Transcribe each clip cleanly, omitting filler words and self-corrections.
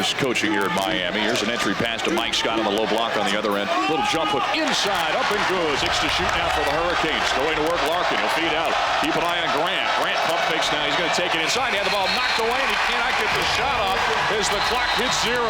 years coaching here at Miami. Here's an entry pass to Mike Scott on the low block on the other end. Little jump hook inside, up and good. 6 to shoot now for the Hurricanes. Going to work Larkin. He'll feed out. Keep an eye on Grant. Grant pump fakes now. He's going to take it inside. He had the ball knocked away, and he cannot get the shot off as the clock hits 0.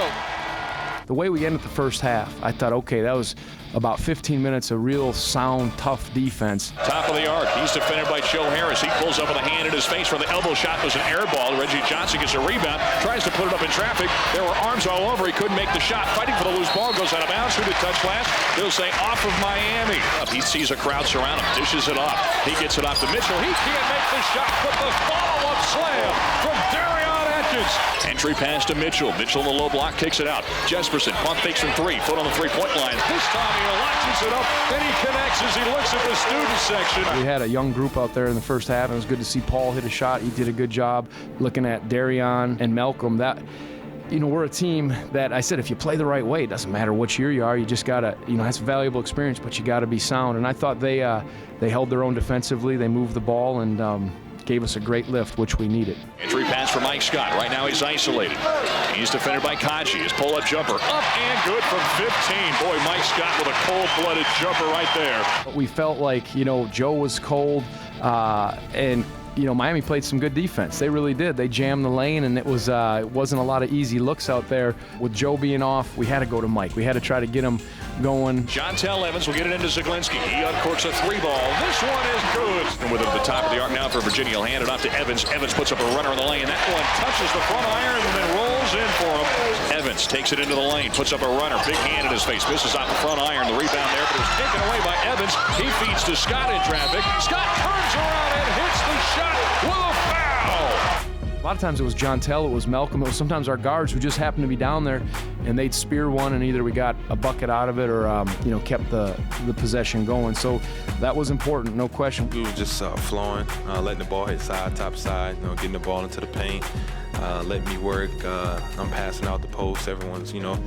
The way we ended the first half, I thought, okay, that was about 15 minutes of real sound, tough defense. Top of the arc. He's defended by Joe Harris. He pulls up with a hand in his face for the elbow shot. Was an air ball. Reggie Johnson gets a rebound. Tries to put it up in traffic. There were arms all over. He couldn't make the shot. Fighting for the loose ball. Goes out of bounds. Who did touch last? They'll say off of Miami. He sees a crowd surround him. Dishes it off. He gets it off to Mitchell. He can't make the shot. But the follow-up slam from Darion Atkins. Entry pass to Mitchell. Mitchell in the low block kicks it out. Jesperson pump fakes from 3. Foot on the three-point line. This time he launches it up. Then he connects as he looks at the student section. We had a young group out there in the first half, and it was good to see Paul hit a shot. He did a good job looking at Darion and Malcolm. That, you know, we're a team that I said if you play the right way, it doesn't matter what year you are. You just gotta, you know, that's valuable experience, but you gotta be sound. And I thought they held their own defensively. They moved the ball and gave us a great lift, which we needed. Entry pass for Mike Scott. Right now he's isolated. He's defended by Kaji. His pull-up jumper up and good from 15. Boy, Mike Scott with a cold-blooded jumper right there. We felt like, you know, Joe was cold and, you know, Miami played some good defense. They really did. They jammed the lane, and it wasn't a lot of easy looks out there. With Joe being off, we had to go to Mike. We had to try to get him going. Jontel Evans will get it into Zaglinski. He uncorks a 3-ball. This one is good. And with the top of the arc now for Virginia, he'll hand it off to Evans. Evans puts up a runner in the lane. That one touches the front iron and then rolls in for him. Evans takes it into the lane, puts up a runner. Big hand in his face. Misses off the front iron. The rebound there, but it was taken away by Evans. He feeds to Scott in traffic. Scott turns around and hits the shot with a foul. A lot of times it was Jontel, it was Malcolm, it was sometimes our guards who just happened to be down there, and they'd spear one, and either we got a bucket out of it or you know, kept the possession going. So that was important, no question. We were just flowing, letting the ball hit side, top side, you know, getting the ball into the paint, letting me work. I'm passing out the post. Everyone's, you know,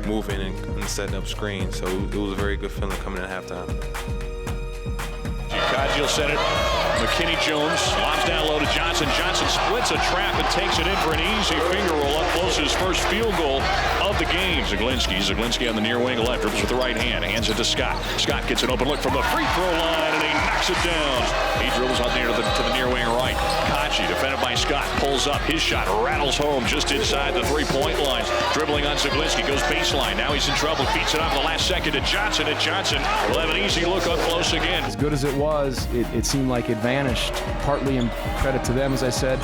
moving and setting up screens. So it was a very good feeling coming in at halftime. Kaji will set it. McKinney Jones lobs down low to Johnson. Johnson splits a trap and takes it in for an easy finger roll up close to his first field goal of the game. Zaglinski on the near wing left, dribbles with the right hand, hands it to Scott. Scott gets an open look from the free throw line, and he knocks it down. He dribbles out there to the near wing right. Kaji, defended by Scott, pulls up. His shot rattles home just inside the three-point line. Dribbling on Zaglinski, goes baseline. Now he's in trouble. Beats it off the last second to Johnson, and Johnson will have an easy look up close again. As good as it was, it seemed like it vanished. Partly in credit to them, as I said.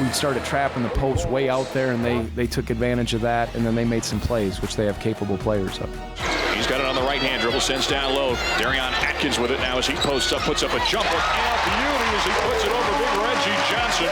We started trapping the post way out there, and they took advantage of that, and then they made some plays, which they have capable players of. He's got it on the right-hand dribble, sends down low. Darion Atkins with it now as he posts up, puts up a jumper. And a beauty as he puts it over big Reggie Johnson.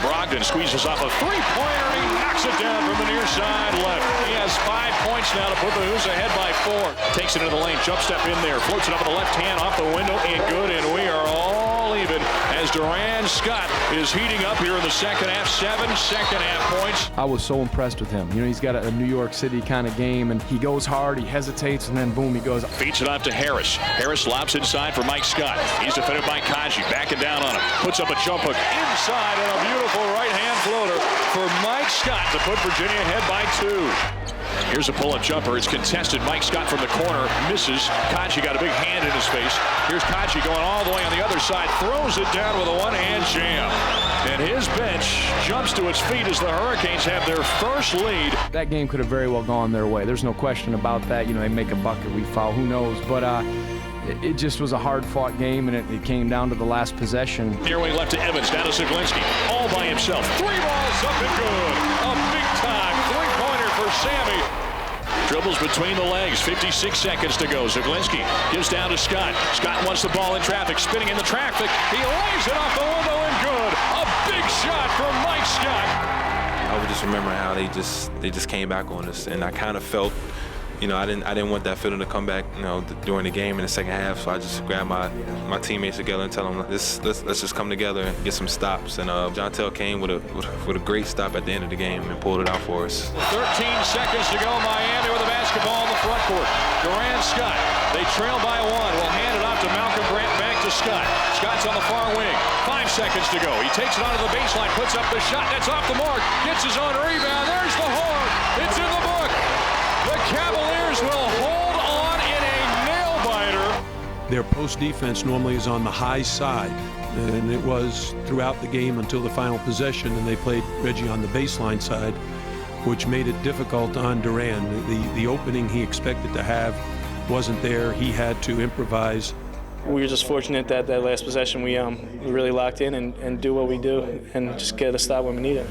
Brogdon squeezes off a three-pointer, and he knocks it down from the near side left. He has 5 points now to put the Hoos ahead by 4. Takes it into the lane, jump step in there, floats it up with the left hand off the window, and good, and we are all even as Duran Scott is heating up here in the second half. 7 second-half points. I was so impressed with him. You know, he's got a New York City kind of game, and he goes hard, he hesitates, and then boom, he goes. Feeds it off to Harris. Harris lobs inside for Mike Scott. He's defended by Kaji, backing down on him. Puts up a jump hook inside, and a beautiful right-hand floater for Mike Scott to put Virginia ahead by 2. Here's a pull-up jumper. It's contested. Mike Scott from the corner misses. Kaji got a big hand in his face. Here's Kaji going all the way on the other side. Throws it down with a one-hand jam. And his bench jumps to its feet as the Hurricanes have their first lead. That game could have very well gone their way. There's no question about that. You know, they make a bucket, we foul, who knows. But it just was a hard-fought game, and it came down to the last possession. Near wing left to Evans, down to Zaglinski. All by himself. 3 balls up and good. A big-time three-pointer for Sammy. Dribbles between the legs, 56 seconds to go. Zaglinski gives down to Scott. Scott wants the ball in traffic, spinning in the traffic. He lays it off the window and good. A big shot from Mike Scott. I was just remembering how they just came back on us, and I kind of felt, you know, I didn't want that feeling to come back, you know, during the game in the second half. So I just grabbed my teammates together and tell them, let's just come together and get some stops. And Jontel came with a great stop at the end of the game and pulled it out for us. 13 seconds to go. Miami with the basketball in the front court. Duran Scott, they trail by 1. Will hand it off to Malcolm Grant back to Scott. Scott's on the far wing. 5 seconds to go. He takes it onto the baseline, puts up the shot. That's off the mark. Gets his own rebound. There's the horn. It's in the book. The Cavaliers will hold on in a nail-biter. Their post defense normally is on the high side, and it was throughout the game until the final possession, and they played Reggie on the baseline side, which made it difficult on Duran. The opening he expected to have wasn't there. He had to improvise. We were just fortunate that last possession we really locked in and do what we do and just get a stop when we need it.